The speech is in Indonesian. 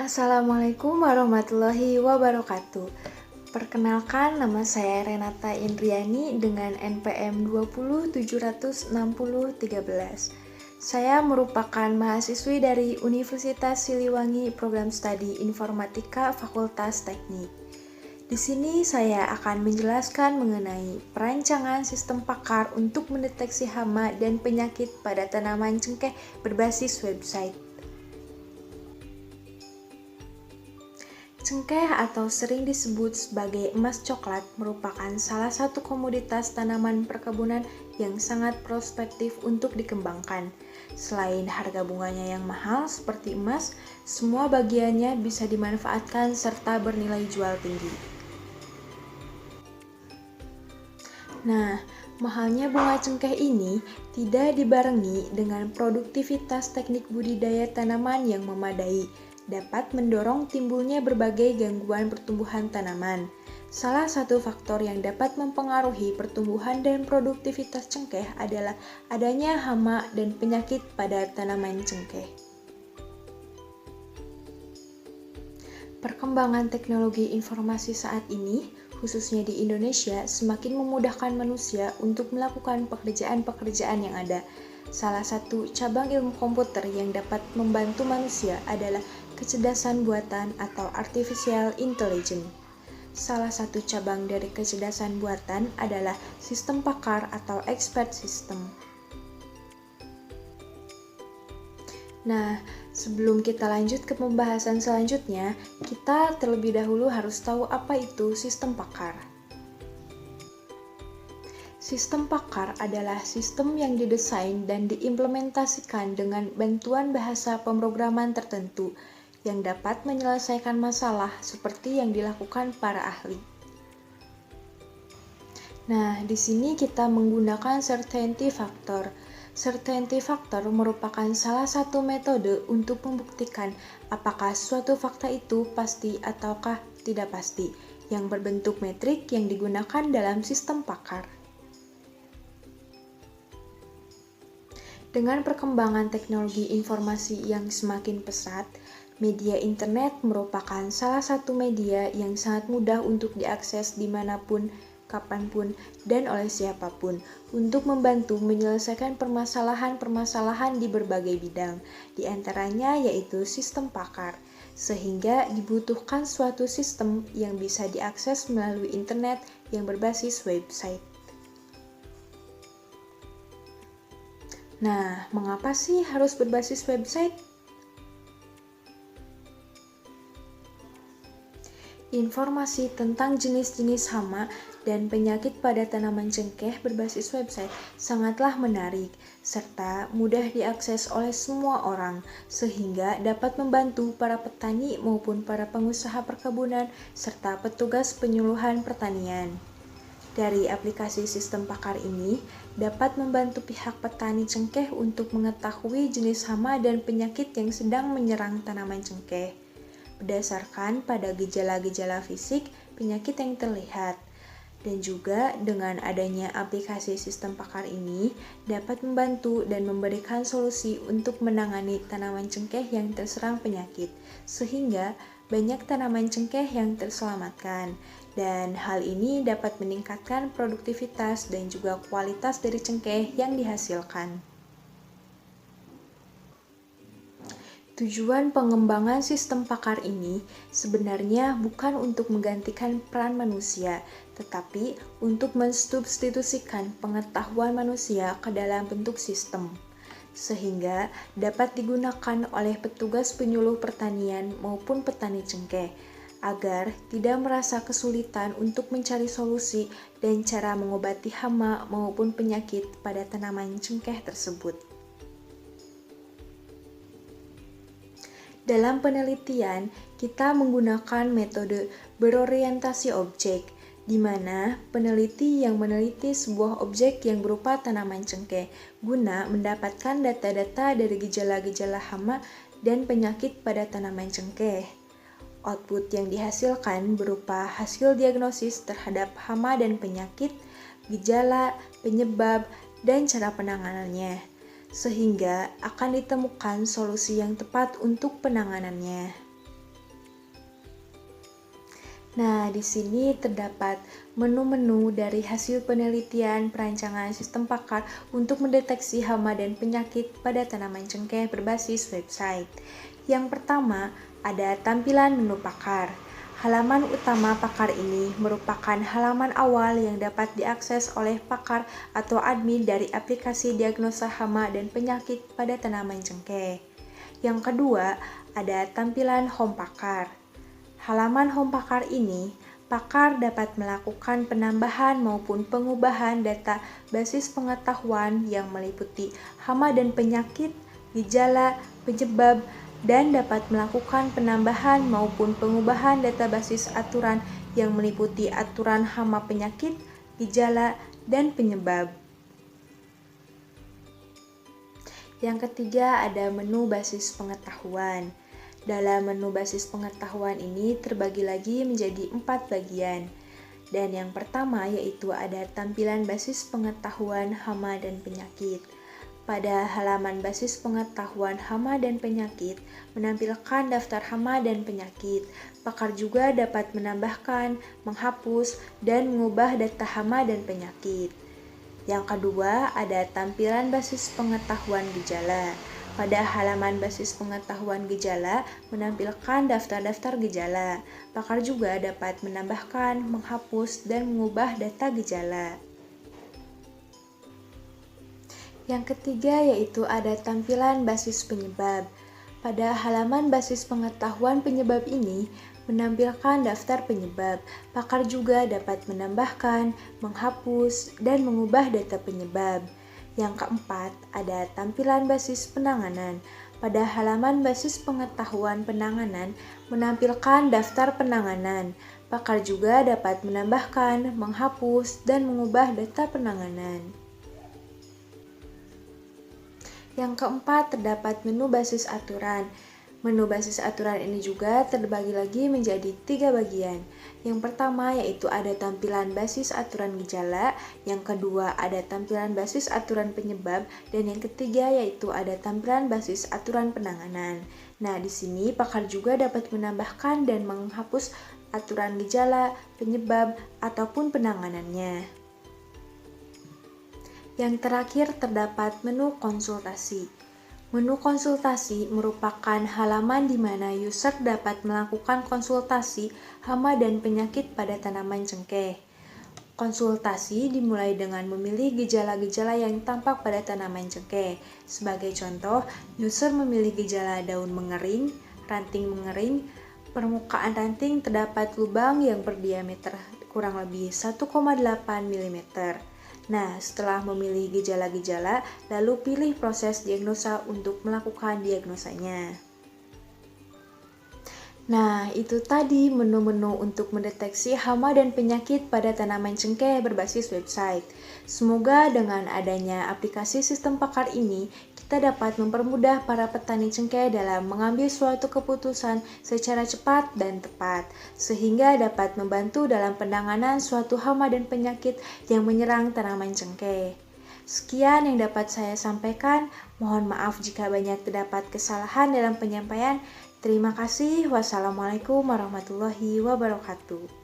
Assalamualaikum warahmatullahi wabarakatuh. Perkenalkan, nama saya Renata Indriani dengan NPM 2076013. Saya merupakan mahasiswi dari Universitas Siliwangi Program Studi Informatika Fakultas Teknik. Di sini saya akan menjelaskan mengenai perancangan sistem pakar untuk mendeteksi hama dan penyakit pada tanaman cengkeh berbasis website. Cengkeh atau sering disebut sebagai emas coklat merupakan salah satu komoditas tanaman perkebunan yang sangat prospektif untuk dikembangkan. Selain harga bunganya yang mahal seperti emas, semua bagiannya bisa dimanfaatkan serta bernilai jual tinggi. Nah, mahalnya bunga cengkeh ini tidak dibarengi dengan produktivitas teknik budidaya tanaman yang memadai, dapat mendorong timbulnya berbagai gangguan pertumbuhan tanaman. Salah satu faktor yang dapat mempengaruhi pertumbuhan dan produktivitas cengkeh adalah adanya hama dan penyakit pada tanaman cengkeh. Perkembangan teknologi informasi saat ini, khususnya di Indonesia, semakin memudahkan manusia untuk melakukan pekerjaan-pekerjaan yang ada. Salah satu cabang ilmu komputer yang dapat membantu manusia adalah kecerdasan buatan atau artificial intelligence. Salah satu cabang dari kecerdasan buatan adalah sistem pakar atau expert system. Nah, sebelum kita lanjut ke pembahasan selanjutnya, kita terlebih dahulu harus tahu apa itu sistem pakar. Sistem pakar adalah sistem yang didesain dan diimplementasikan dengan bantuan bahasa pemrograman tertentu yang dapat menyelesaikan masalah seperti yang dilakukan para ahli. Nah, di sini kita menggunakan certainty factor. Certainty factor merupakan salah satu metode untuk membuktikan apakah suatu fakta itu pasti ataukah tidak pasti, yang berbentuk metrik yang digunakan dalam sistem pakar. Dengan perkembangan teknologi informasi yang semakin pesat, media internet merupakan salah satu media yang sangat mudah untuk diakses dimanapun, kapanpun, dan oleh siapapun untuk membantu menyelesaikan permasalahan-permasalahan di berbagai bidang, di antaranya yaitu sistem pakar, sehingga dibutuhkan suatu sistem yang bisa diakses melalui internet yang berbasis website. Nah, mengapa sih harus berbasis website? Informasi tentang jenis-jenis hama dan penyakit pada tanaman cengkeh berbasis website sangatlah menarik serta mudah diakses oleh semua orang, sehingga dapat membantu para petani maupun para pengusaha perkebunan serta petugas penyuluhan pertanian. Dari aplikasi sistem pakar ini dapat membantu pihak petani cengkeh untuk mengetahui jenis hama dan penyakit yang sedang menyerang tanaman cengkeh berdasarkan pada gejala-gejala fisik penyakit yang terlihat. Dan juga dengan adanya aplikasi sistem pakar ini dapat membantu dan memberikan solusi untuk menangani tanaman cengkeh yang terserang penyakit, sehingga banyak tanaman cengkeh yang terselamatkan. Dan hal ini dapat meningkatkan produktivitas dan juga kualitas dari cengkeh yang dihasilkan. Tujuan pengembangan sistem pakar ini sebenarnya bukan untuk menggantikan peran manusia, tetapi untuk mensubstitusikan pengetahuan manusia ke dalam bentuk sistem, sehingga dapat digunakan oleh petugas penyuluh pertanian maupun petani cengkeh, agar tidak merasa kesulitan untuk mencari solusi dan cara mengobati hama maupun penyakit pada tanaman cengkeh tersebut. Dalam penelitian, kita menggunakan metode berorientasi objek, di mana peneliti yang meneliti sebuah objek yang berupa tanaman cengkeh guna mendapatkan data-data dari gejala-gejala hama dan penyakit pada tanaman cengkeh. Output yang dihasilkan berupa hasil diagnosis terhadap hama dan penyakit, gejala, penyebab, dan cara penanganannya, sehingga akan ditemukan solusi yang tepat untuk penanganannya. Nah, di sini terdapat menu-menu dari hasil penelitian perancangan sistem pakar untuk mendeteksi hama dan penyakit pada tanaman cengkeh berbasis website. Yang pertama, ada tampilan menu pakar. Halaman utama pakar ini merupakan halaman awal yang dapat diakses oleh pakar atau admin dari aplikasi diagnosa hama dan penyakit pada tanaman cengkeh. Yang kedua, ada tampilan home pakar. Halaman home pakar ini, pakar dapat melakukan penambahan maupun pengubahan data basis pengetahuan yang meliputi hama dan penyakit, gejala, penyebab, dan dapat melakukan penambahan maupun pengubahan data basis aturan yang meliputi aturan hama penyakit, gejala, dan penyebab. Yang ketiga ada menu basis pengetahuan. Dalam menu basis pengetahuan ini terbagi lagi menjadi 4 bagian. Dan yang pertama yaitu ada tampilan basis pengetahuan hama dan penyakit. Pada halaman basis pengetahuan hama dan penyakit menampilkan daftar hama dan penyakit. Pakar juga dapat menambahkan, menghapus, dan mengubah data hama dan penyakit. Yang kedua ada tampilan basis pengetahuan gejala. Pada halaman basis pengetahuan gejala menampilkan daftar-daftar gejala. Pakar juga dapat menambahkan, menghapus, dan mengubah data gejala. Yang ketiga yaitu ada tampilan basis penyebab. Pada halaman basis pengetahuan penyebab ini menampilkan daftar penyebab. Pakar juga dapat menambahkan, menghapus, dan mengubah data penyebab. Yang keempat, ada tampilan basis penanganan. Pada halaman basis pengetahuan penanganan menampilkan daftar penanganan. Pakar juga dapat menambahkan, menghapus, dan mengubah data penanganan. Yang keempat, terdapat menu basis aturan. Menu basis aturan ini juga terbagi lagi menjadi 3 bagian. Yang pertama yaitu ada tampilan basis aturan gejala, yang kedua ada tampilan basis aturan penyebab, dan yang ketiga yaitu ada tampilan basis aturan penanganan. Nah, di sini pakar juga dapat menambahkan dan menghapus aturan gejala, penyebab, ataupun penanganannya. Yang terakhir terdapat menu konsultasi. Menu konsultasi merupakan halaman di mana user dapat melakukan konsultasi hama dan penyakit pada tanaman cengkeh. Konsultasi dimulai dengan memilih gejala-gejala yang tampak pada tanaman cengkeh. Sebagai contoh, user memilih gejala daun mengering, ranting mengering, permukaan ranting terdapat lubang yang berdiameter kurang lebih 1,8 mm. Nah, setelah memilih gejala-gejala, lalu pilih proses diagnosa untuk melakukan diagnosanya. Nah, itu tadi menu-menu untuk mendeteksi hama dan penyakit pada tanaman cengkeh berbasis website. Semoga dengan adanya aplikasi sistem pakar ini, kita dapat mempermudah para petani cengkeh dalam mengambil suatu keputusan secara cepat dan tepat, sehingga dapat membantu dalam penanganan suatu hama dan penyakit yang menyerang tanaman cengkeh. Sekian yang dapat saya sampaikan. Mohon maaf jika banyak terdapat kesalahan dalam penyampaian. Terima kasih. Wassalamualaikum warahmatullahi wabarakatuh.